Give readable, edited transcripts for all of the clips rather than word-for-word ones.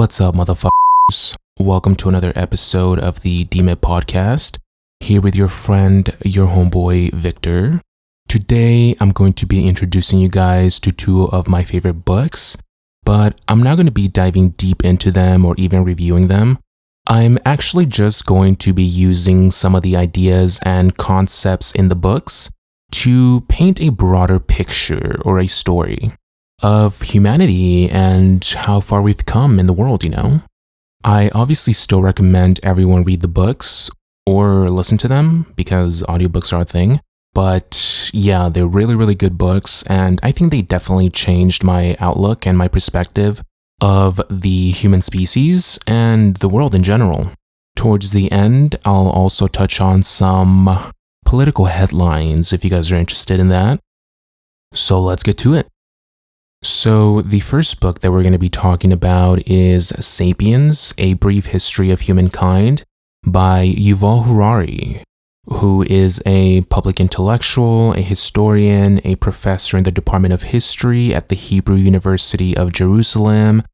What's up, motherfuckers? Welcome to another episode of the DMIT podcast. Here with your friend, your homeboy, Victor. Today, I'm going to be introducing you guys to two of my favorite books, but I'm not going to be diving deep into them or even reviewing them. I'm actually just going to be using some of the ideas and concepts in the books to paint a broader picture or a story of humanity and how far we've come in the world, I obviously still recommend everyone read the books or listen to them because audiobooks are a thing. But yeah, they're really, really good books, and I think they definitely changed my outlook and my perspective of the human species and the world in general. Towards the end, I'll also touch on some political headlines if you guys are interested in that. So let's get to it. So the first book that we're going to be talking about is Sapiens, A Brief History of Humankind by Yuval Harari, who is a public intellectual, a historian, a professor in the Department of History at the Hebrew University of Jerusalem.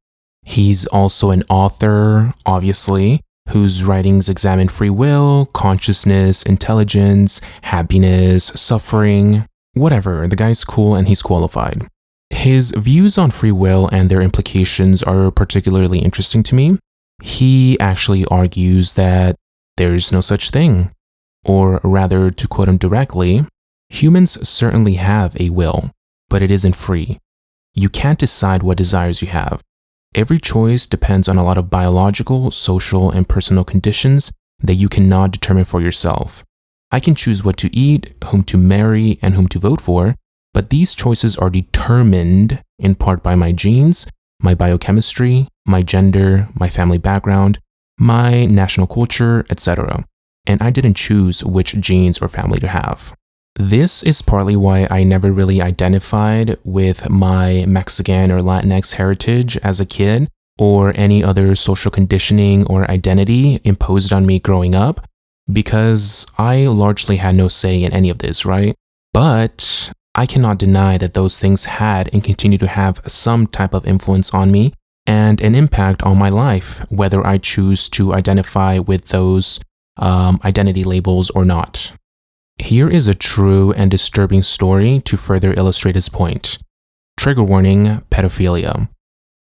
He's also an author, obviously, whose writings examine free will, consciousness, intelligence, happiness, suffering, whatever. The guy's cool and he's qualified. His views on free will and their implications are particularly interesting to me. He actually argues that there's no such thing. Or rather, to quote him directly, humans certainly have a will, but it isn't free. You can't decide what desires you have. Every choice depends on a lot of biological, social, and personal conditions that you cannot determine for yourself. I can choose what to eat, whom to marry, and whom to vote for, but these choices are determined in part by my genes, my biochemistry, my gender, my family background, my national culture, etc. And I didn't choose which genes or family to have. This is partly why I never really identified with my Mexican or Latinx heritage as a kid, or any other social conditioning or identity imposed on me growing up, because I largely had no say in any of this, right? But I cannot deny that those things had and continue to have some type of influence on me and an impact on my life, whether I choose to identify with those identity labels or not. Here is a true and disturbing story to further illustrate his point. Trigger warning, pedophilia.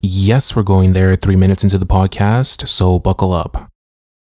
Yes, we're going there 3 minutes into the podcast, so buckle up.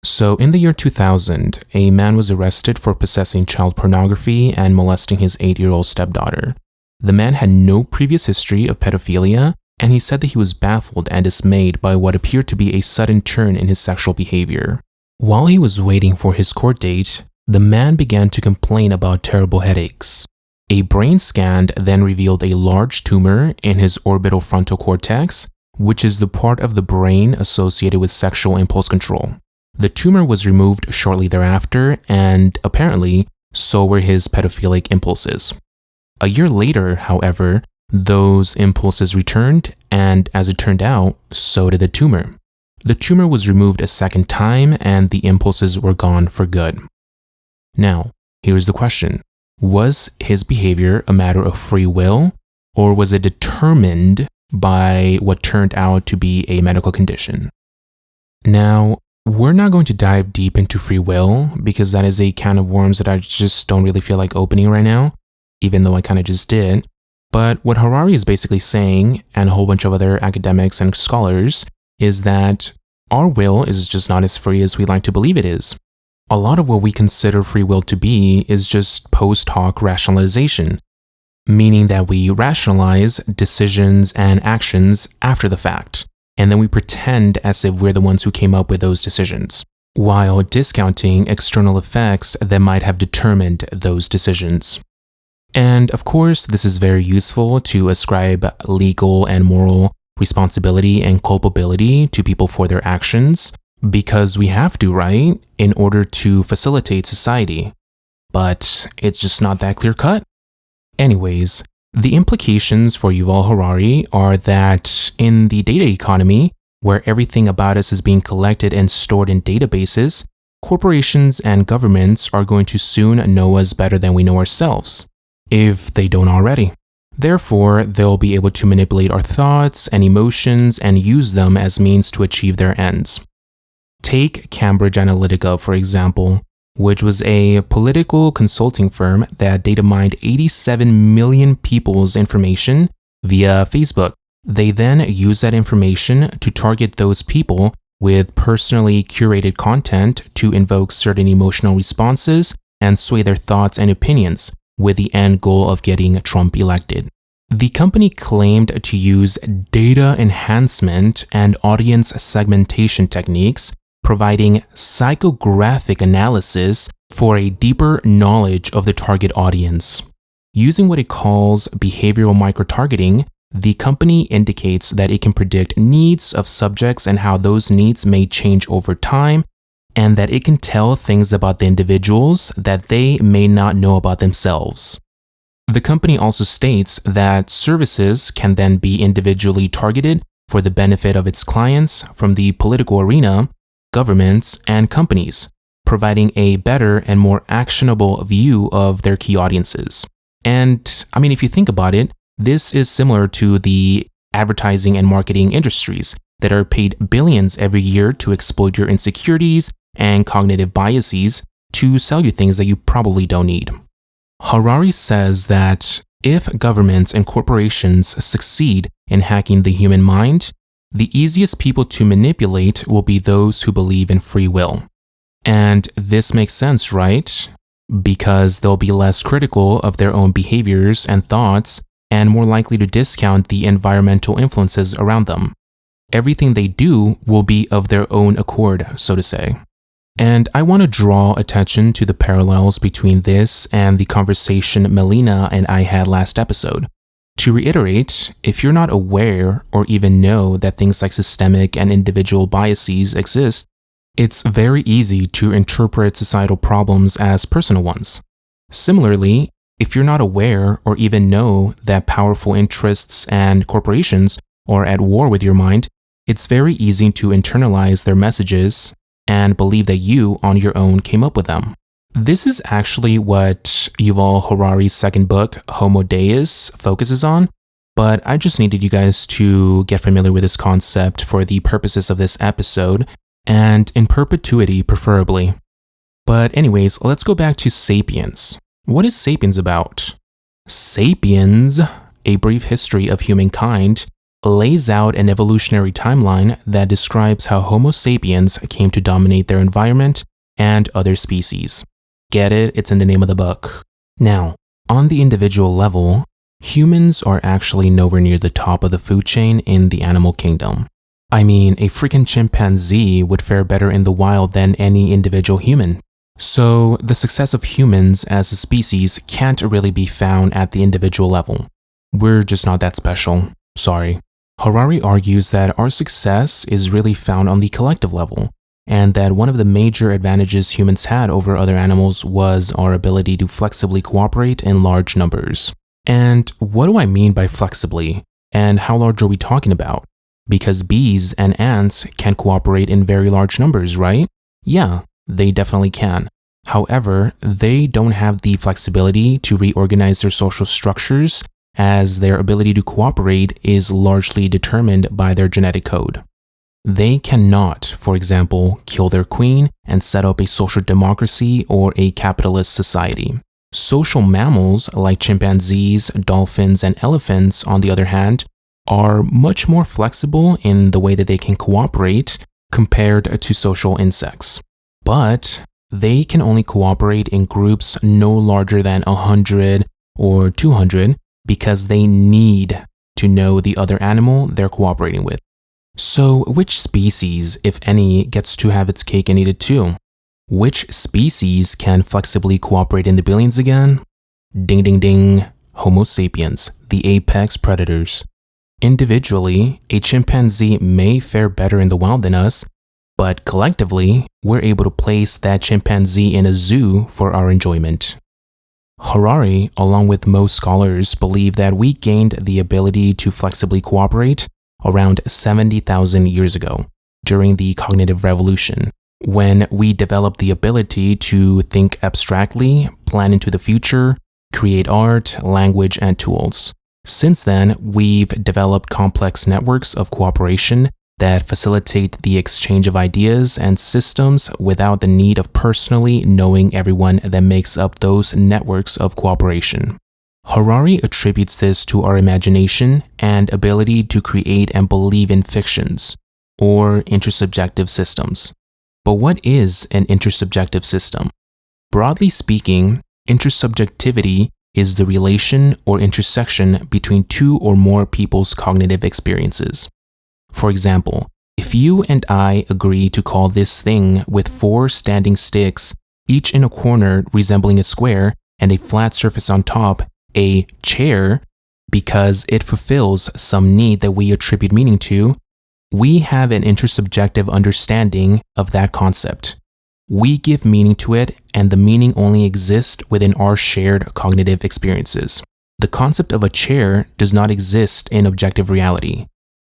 So in the year 2000, a man was arrested for possessing child pornography and molesting his 8-year-old stepdaughter. The man had no previous history of pedophilia, and he said that he was baffled and dismayed by what appeared to be a sudden turn in his sexual behavior. While he was waiting for his court date, the man began to complain about terrible headaches. A brain scan then revealed a large tumor in his orbital frontal cortex, which is the part of the brain associated with sexual impulse control. The tumor was removed shortly thereafter, and apparently, so were his pedophilic impulses. A year later, however, those impulses returned, and as it turned out, so did the tumor. The tumor was removed a second time, and the impulses were gone for good. Now, here's the question. Was his behavior a matter of free will, or was it determined by what turned out to be a medical condition? Now, we're not going to dive deep into free will because that is a can of worms that I just don't really feel like opening right now, even though I kind of just did. But what Harari is basically saying, and a whole bunch of other academics and scholars, is that our will is just not as free as we like to believe it is. A lot of what we consider free will to be is just post hoc rationalization, meaning that we rationalize decisions and actions after the fact, and then we pretend as if we're the ones who came up with those decisions, while discounting external effects that might have determined those decisions. And of course, this is very useful to ascribe legal and moral responsibility and culpability to people for their actions, because we have to, right, in order to facilitate society. But it's just not that clear cut. Anyways, the implications for Yuval Harari are that in the data economy, where everything about us is being collected and stored in databases, corporations and governments are going to soon know us better than we know ourselves, if they don't already. Therefore, they'll be able to manipulate our thoughts and emotions and use them as means to achieve their ends. Take Cambridge Analytica, for example, which was a political consulting firm that data mined 87 million people's information via Facebook. They then use that information to target those people with personally curated content to invoke certain emotional responses and sway their thoughts and opinions, with the end goal of getting Trump elected. The company claimed to use data enhancement and audience segmentation techniques, providing psychographic analysis for a deeper knowledge of the target audience. Using what it calls behavioral microtargeting, the company indicates that it can predict needs of subjects and how those needs may change over time, and that it can tell things about the individuals that they may not know about themselves. The company also states that services can then be individually targeted for the benefit of its clients from the political arena, governments, and companies, providing a better and more actionable view of their key audiences. And if you think about it, this is similar to the advertising and marketing industries that are paid billions every year to exploit your insecurities and cognitive biases to sell you things that you probably don't need. Harari says that if governments and corporations succeed in hacking the human mind, the easiest people to manipulate will be those who believe in free will. And this makes sense, right? Because they'll be less critical of their own behaviors and thoughts and more likely to discount the environmental influences around them. Everything they do will be of their own accord, so to say. And I want to draw attention to the parallels between this and the conversation Melina and I had last episode. To reiterate, if you're not aware or even know that things like systemic and individual biases exist, it's very easy to interpret societal problems as personal ones. Similarly, if you're not aware or even know that powerful interests and corporations are at war with your mind, it's very easy to internalize their messages and believe that you on your own came up with them. This is actually what Yuval Harari's second book, Homo Deus, focuses on, but I just needed you guys to get familiar with this concept for the purposes of this episode, and in perpetuity preferably. But anyways, let's go back to Sapiens. What is Sapiens about? Sapiens, A Brief History of Humankind, lays out an evolutionary timeline that describes how Homo sapiens came to dominate their environment and other species. Get it? It's in the name of the book. Now, on the individual level, humans are actually nowhere near the top of the food chain in the animal kingdom. A freaking chimpanzee would fare better in the wild than any individual human. So, the success of humans as a species can't really be found at the individual level. We're just not that special. Sorry. Harari argues that our success is really found on the collective level, and that one of the major advantages humans had over other animals was our ability to flexibly cooperate in large numbers. And what do I mean by flexibly? And how large are we talking about? Because bees and ants can cooperate in very large numbers, right? Yeah, they definitely can. However, they don't have the flexibility to reorganize their social structures, as their ability to cooperate is largely determined by their genetic code. They cannot, for example, kill their queen and set up a social democracy or a capitalist society. Social mammals like chimpanzees, dolphins, and elephants, on the other hand, are much more flexible in the way that they can cooperate compared to social insects. But they can only cooperate in groups no larger than 100 or 200 because they need to know the other animal they're cooperating with. So which species, if any, gets to have its cake and eat it too? Which species can flexibly cooperate in the billions again? Ding ding ding, Homo sapiens, the apex predators. Individually, a chimpanzee may fare better in the wild than us, but collectively, we're able to place that chimpanzee in a zoo for our enjoyment. Harari, along with most scholars, believe that we gained the ability to flexibly cooperate around 70,000 years ago, during the cognitive revolution, when we developed the ability to think abstractly, plan into the future, create art, language, and tools. Since then, we've developed complex networks of cooperation that facilitate the exchange of ideas and systems without the need of personally knowing everyone that makes up those networks of cooperation. Harari attributes this to our imagination and ability to create and believe in fictions, or intersubjective systems. But what is an intersubjective system? Broadly speaking, intersubjectivity is the relation or intersection between two or more people's cognitive experiences. For example, if you and I agree to call this thing with 4 standing sticks, each in a corner resembling a square and a flat surface on top, a chair, because it fulfills some need that we attribute meaning to, we have an intersubjective understanding of that concept. We give meaning to it, and the meaning only exists within our shared cognitive experiences. The concept of a chair does not exist in objective reality.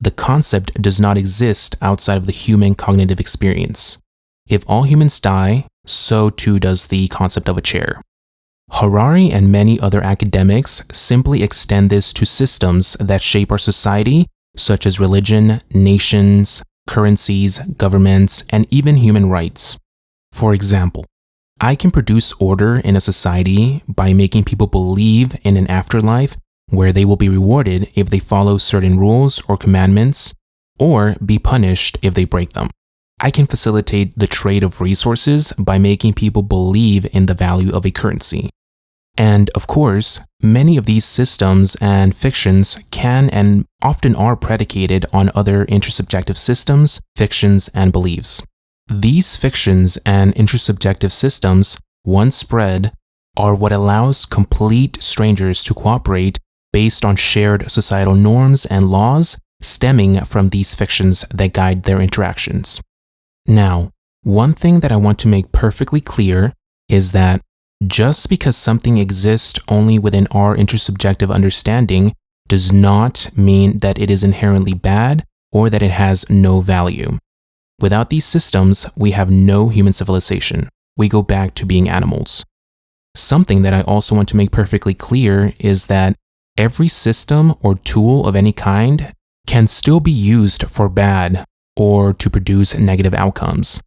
The concept does not exist outside of the human cognitive experience. If all humans die, so too does the concept of a chair. Harari and many other academics simply extend this to systems that shape our society, such as religion, nations, currencies, governments, and even human rights. For example, I can produce order in a society by making people believe in an afterlife where they will be rewarded if they follow certain rules or commandments, or be punished if they break them. I can facilitate the trade of resources by making people believe in the value of a currency. And of course, many of these systems and fictions can and often are predicated on other intersubjective systems, fictions, and beliefs. These fictions and intersubjective systems, once spread, are what allows complete strangers to cooperate based on shared societal norms and laws stemming from these fictions that guide their interactions. Now, one thing that I want to make perfectly clear is that just because something exists only within our intersubjective understanding does not mean that it is inherently bad or that it has no value. Without these systems, we have no human civilization. We go back to being animals. Something that I also want to make perfectly clear is that every system or tool of any kind can still be used for bad or to produce negative outcomes.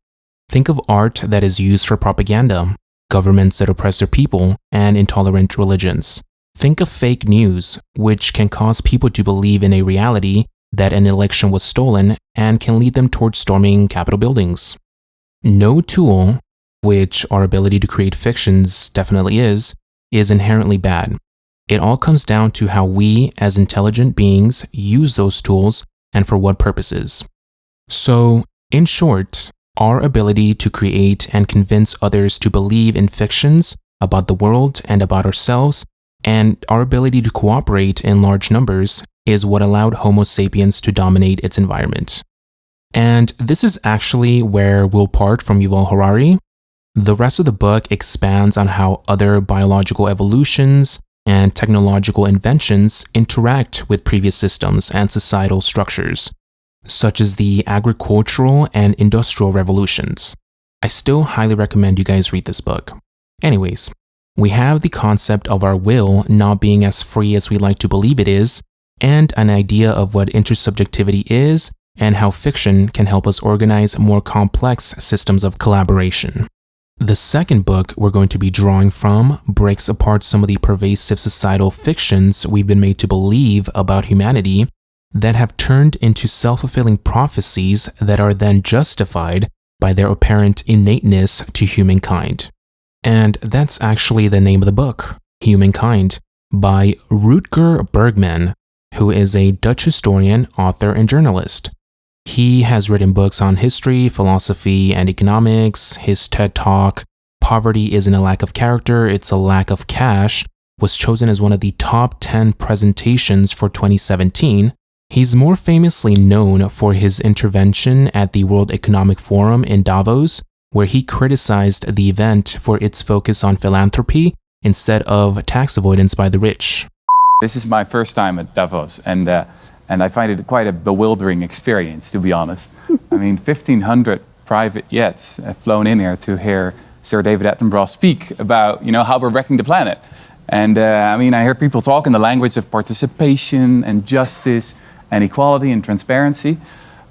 Think of art that is used for propaganda, governments that oppress their people, and intolerant religions. Think of fake news, which can cause people to believe in a reality that an election was stolen and can lead them towards storming Capitol buildings. No tool, which our ability to create fictions definitely is inherently bad. It all comes down to how we, as intelligent beings, use those tools and for what purposes. So, in short, our ability to create and convince others to believe in fictions about the world and about ourselves, and our ability to cooperate in large numbers is what allowed Homo sapiens to dominate its environment. And this is actually where we'll part from Yuval Harari. The rest of the book expands on how other biological evolutions and technological inventions interact with previous systems and societal structures, such as the agricultural and industrial revolutions. I still highly recommend you guys read this book. Anyways, we have the concept of our will not being as free as we like to believe it is, and an idea of what intersubjectivity is and how fiction can help us organize more complex systems of collaboration. The second book we're going to be drawing from breaks apart some of the pervasive societal fictions we've been made to believe about humanity that have turned into self-fulfilling prophecies that are then justified by their apparent innateness to humankind. And that's actually the name of the book, Humankind, by Rutger Bregman, who is a Dutch historian, author, and journalist. He has written books on history, philosophy, and economics. His TED Talk, Poverty Isn't a Lack of Character, It's a Lack of Cash, was chosen as one of the top 10 presentations for 2017. He's more famously known for his intervention at the World Economic Forum in Davos, where he criticized the event for its focus on philanthropy instead of tax avoidance by the rich. This is my first time at Davos, and I find it quite a bewildering experience, to be honest. I mean, 1,500 private jets have flown in here to hear Sir David Attenborough speak about, how we're wrecking the planet. And I mean, I hear people talk in the language of participation and justice and equality and transparency.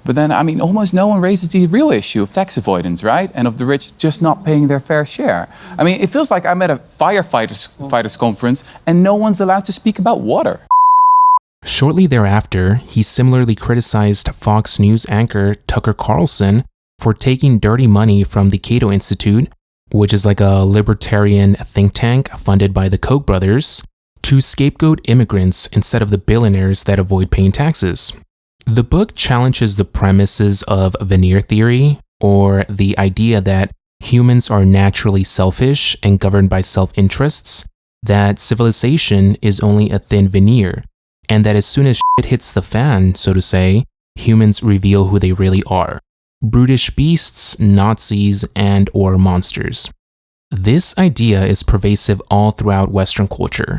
But then, I mean, almost no one raises the real issue of tax avoidance, right? And of the rich just not paying their fair share. I mean, it feels like I'm at a firefighters conference and no one's allowed to speak about water. Shortly thereafter, he similarly criticized Fox News anchor Tucker Carlson for taking dirty money from the Cato Institute, which is like a libertarian think tank funded by the Koch brothers, to scapegoat immigrants instead of the billionaires that avoid paying taxes. The book challenges the premises of veneer theory, or the idea that humans are naturally selfish and governed by self-interests, that civilization is only a thin veneer, and that as soon as shit hits the fan, so to say, humans reveal who they really are: brutish beasts, Nazis, and or monsters. This idea is pervasive all throughout Western culture.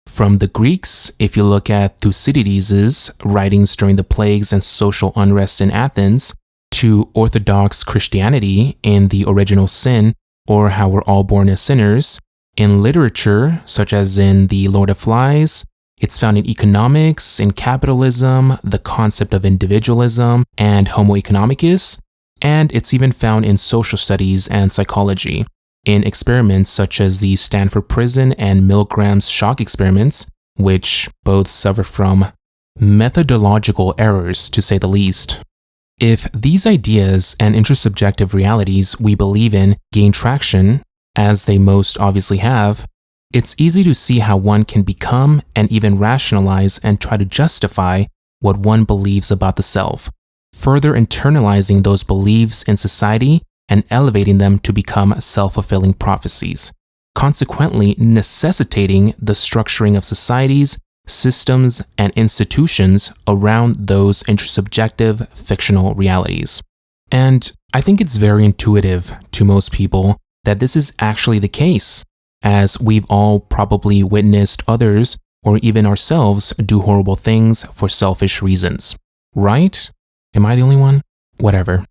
From the Greeks, if you look at Thucydides' writings during the plagues and social unrest in Athens, to Orthodox Christianity in The Original Sin, or How We're All Born as Sinners, in literature, such as in The Lord of Flies, it's found in economics, in capitalism, the concept of individualism, and homo economicus, and it's even found in social studies and psychology, in experiments such as the Stanford Prison and Milgram's shock experiments, which both suffer from methodological errors, to say the least. If these ideas and intersubjective realities we believe in gain traction, as they most obviously have, it's easy to see how one can become and even rationalize and try to justify what one believes about the self, further internalizing those beliefs in society and elevating them to become self-fulfilling prophecies, consequently necessitating the structuring of societies, systems, and institutions around those intersubjective fictional realities. And I think it's very intuitive to most people that this is actually the case, as we've all probably witnessed others or even ourselves do horrible things for selfish reasons. Right? Am I the only one? Whatever.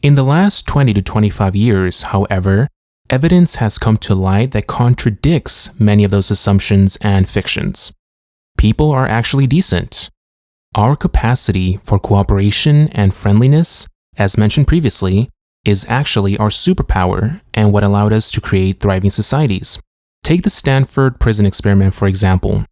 In the last 20 to 25 years, however, evidence has come to light that contradicts many of those assumptions and fictions. People are actually decent. Our capacity for cooperation and friendliness, as mentioned previously, is actually our superpower and what allowed us to create thriving societies. Take the Stanford Prison experiment, for example.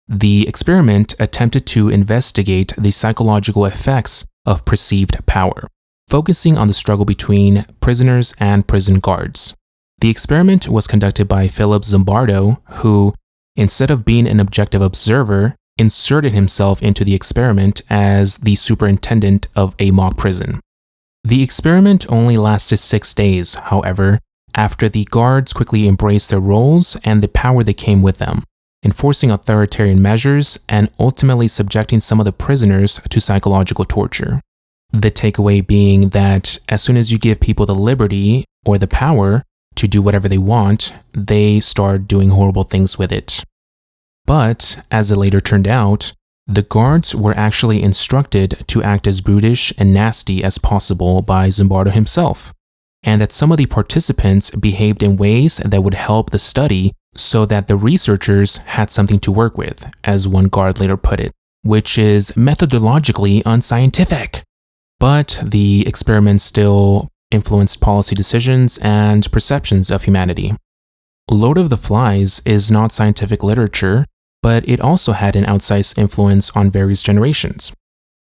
The experiment attempted to investigate the psychological effects of perceived power, focusing on the struggle between prisoners and prison guards. The experiment was conducted by Philip Zimbardo, who, instead of being an objective observer, inserted himself into the experiment as the superintendent of a mock prison. The experiment only lasted 6 days, however, after the guards quickly embraced their roles and the power that came with them, enforcing authoritarian measures and ultimately subjecting some of the prisoners to psychological torture. The takeaway being that as soon as you give people the liberty or the power to do whatever they want, they start doing horrible things with it. But, as it later turned out, the guards were actually instructed to act as brutish and nasty as possible by Zimbardo himself, and that some of the participants behaved in ways that would help the study so that the researchers had something to work with, as one guard later put it, which is methodologically unscientific. But the experiment still influenced policy decisions and perceptions of humanity. Lord of the Flies is not scientific literature, but it also had an outsized influence on various generations.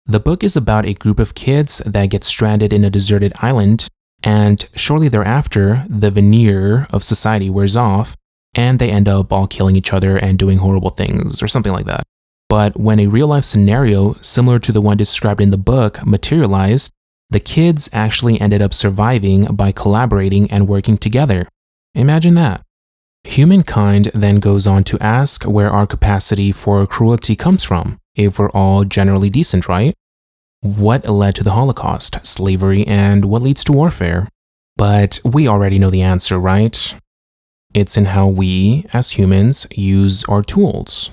The book is about a group of kids that get stranded in a deserted island, and shortly thereafter, the veneer of society wears off, and they end up all killing each other and doing horrible things, or something like that. But when a real-life scenario similar to the one described in the book materialized, the kids actually ended up surviving by collaborating and working together. Imagine that. Humankind then goes on to ask where our capacity for cruelty comes from, if we're all generally decent, right? What led to the Holocaust, slavery, and what leads to warfare? But we already know the answer, right? It's in how we, as humans, use our tools.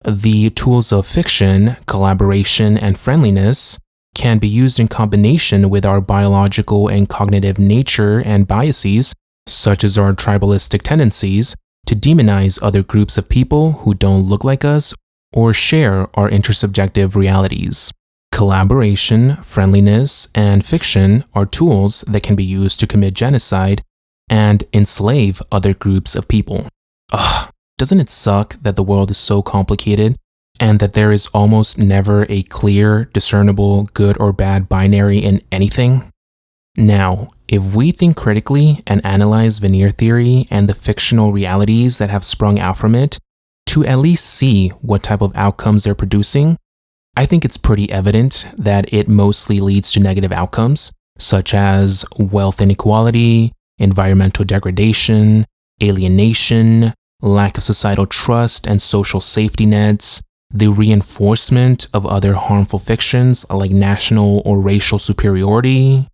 The tools of fiction, collaboration, and friendliness can be used in combination with our biological and cognitive nature and biases, such as our tribalistic tendencies, to demonize other groups of people who don't look like us or share our intersubjective realities. Collaboration, friendliness, and fiction are tools that can be used to commit genocide and enslave other groups of people. Ugh, doesn't it suck that the world is so complicated and that there is almost never a clear, discernible, good or bad binary in anything? Now, if we think critically and analyze veneer theory and the fictional realities that have sprung out from it to at least see what type of outcomes they're producing, I think it's pretty evident that it mostly leads to negative outcomes, such as wealth inequality, environmental degradation, alienation, lack of societal trust and social safety nets, the reinforcement of other harmful fictions like national or racial superiority.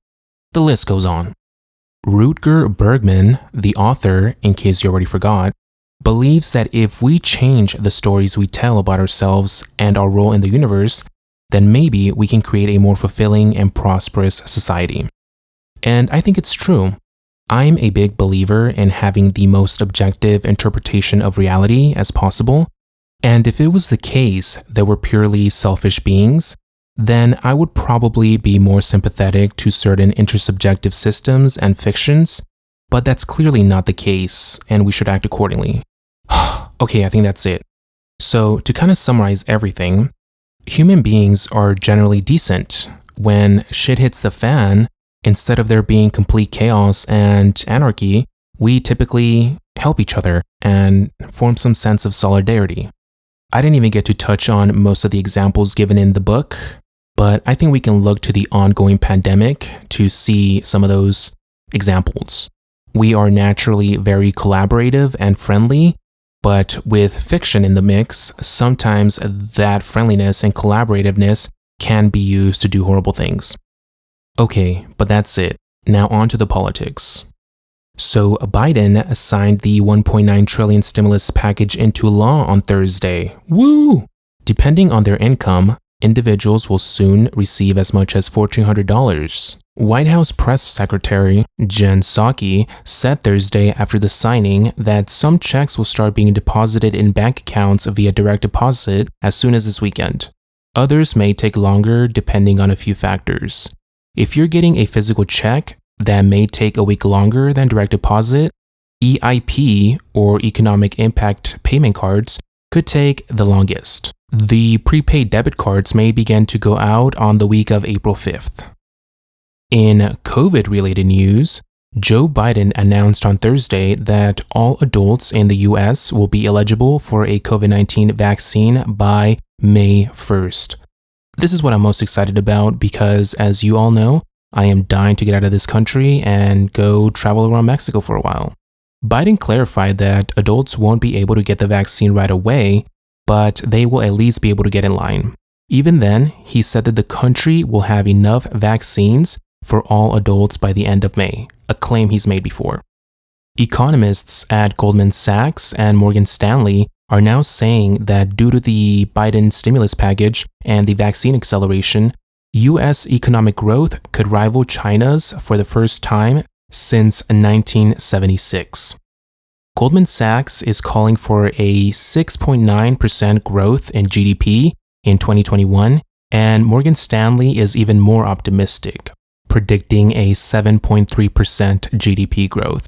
The list goes on. Rutger Bregman, the author, in case you already forgot, believes that if we change the stories we tell about ourselves and our role in the universe, then maybe we can create a more fulfilling and prosperous society. And I think it's true. I'm a big believer in having the most objective interpretation of reality as possible, and if it was the case that we're purely selfish beings, then I would probably be more sympathetic to certain intersubjective systems and fictions, but that's clearly not the case, and we should act accordingly. Okay, I think that's it. So, to kind of summarize everything, human beings are generally decent. When shit hits the fan, instead of there being complete chaos and anarchy, we typically help each other and form some sense of solidarity. I didn't even get to touch on most of the examples given in the book, but I think we can look to the ongoing pandemic to see some of those examples. We are naturally very collaborative and friendly, but with fiction in the mix, sometimes that friendliness and collaborativeness can be used to do horrible things. Okay, but that's it. Now on to the politics. So Biden signed the $1.9 trillion stimulus package into law on Thursday. Woo! Depending on their income, individuals will soon receive as much as $1,400. White House Press Secretary Jen Psaki said Thursday after the signing that some checks will start being deposited in bank accounts via direct deposit as soon as this weekend. Others may take longer depending on a few factors. If you're getting a physical check, that may take a week longer than direct deposit. EIP, or Economic Impact Payment Cards, could take the longest. The prepaid debit cards may begin to go out on the week of April 5th. In COVID-related news, Joe Biden announced on Thursday that all adults in the US will be eligible for a COVID-19 vaccine by May 1st. This is what I'm most excited about because, as you all know, I am dying to get out of this country and go travel around Mexico for a while. Biden clarified that adults won't be able to get the vaccine right away, but they will at least be able to get in line. Even then, he said that the country will have enough vaccines for all adults by the end of May, a claim he's made before. Economists at Goldman Sachs and Morgan Stanley are now saying that due to the Biden stimulus package and the vaccine acceleration, U.S. economic growth could rival China's for the first time since 1976. Goldman Sachs is calling for a 6.9% growth in GDP in 2021, and Morgan Stanley is even more optimistic, predicting a 7.3% GDP growth.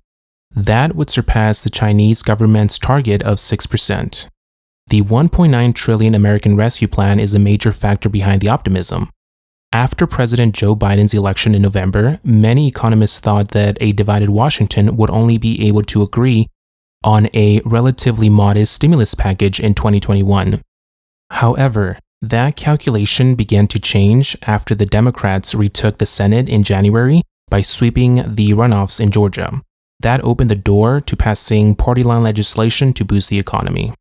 That would surpass the Chinese government's target of 6%. The $1.9 trillion American Rescue Plan is a major factor behind the optimism. After President Joe Biden's election in November, many economists thought that a divided Washington would only be able to agree on a relatively modest stimulus package in 2021. However, that calculation began to change after the Democrats retook the Senate in January by sweeping the runoffs in Georgia. That opened the door to passing party line legislation to boost the economy.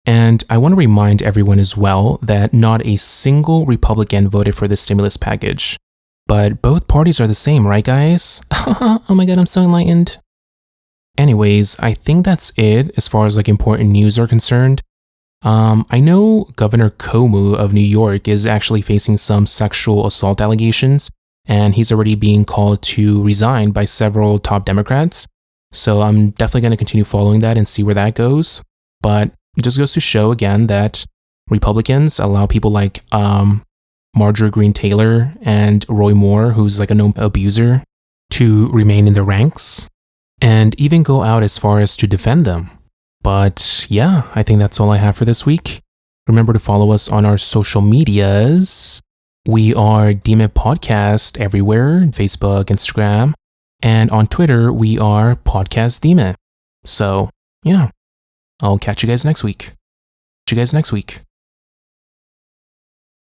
And I want to remind everyone as well that not a single Republican voted for the stimulus package. But both parties are the same, right guys? Oh my god, I'm so enlightened. Anyways, I think that's it as far as important news are concerned. I know Governor Cuomo of New York is actually facing some sexual assault allegations, and he's already being called to resign by several top Democrats. So I'm definitely going to continue following that and see where that goes. But it just goes to show again that Republicans allow people like Marjorie Greene Taylor and Roy Moore, who's like a known abuser, to remain in their ranks and even go out as far as to defend them. But yeah, I think that's all I have for this week. Remember to follow us on our social medias. We are DMIP Podcast everywhere, Facebook, Instagram, and on Twitter, we are Podcast DMIP. So yeah, I'll catch you guys next week.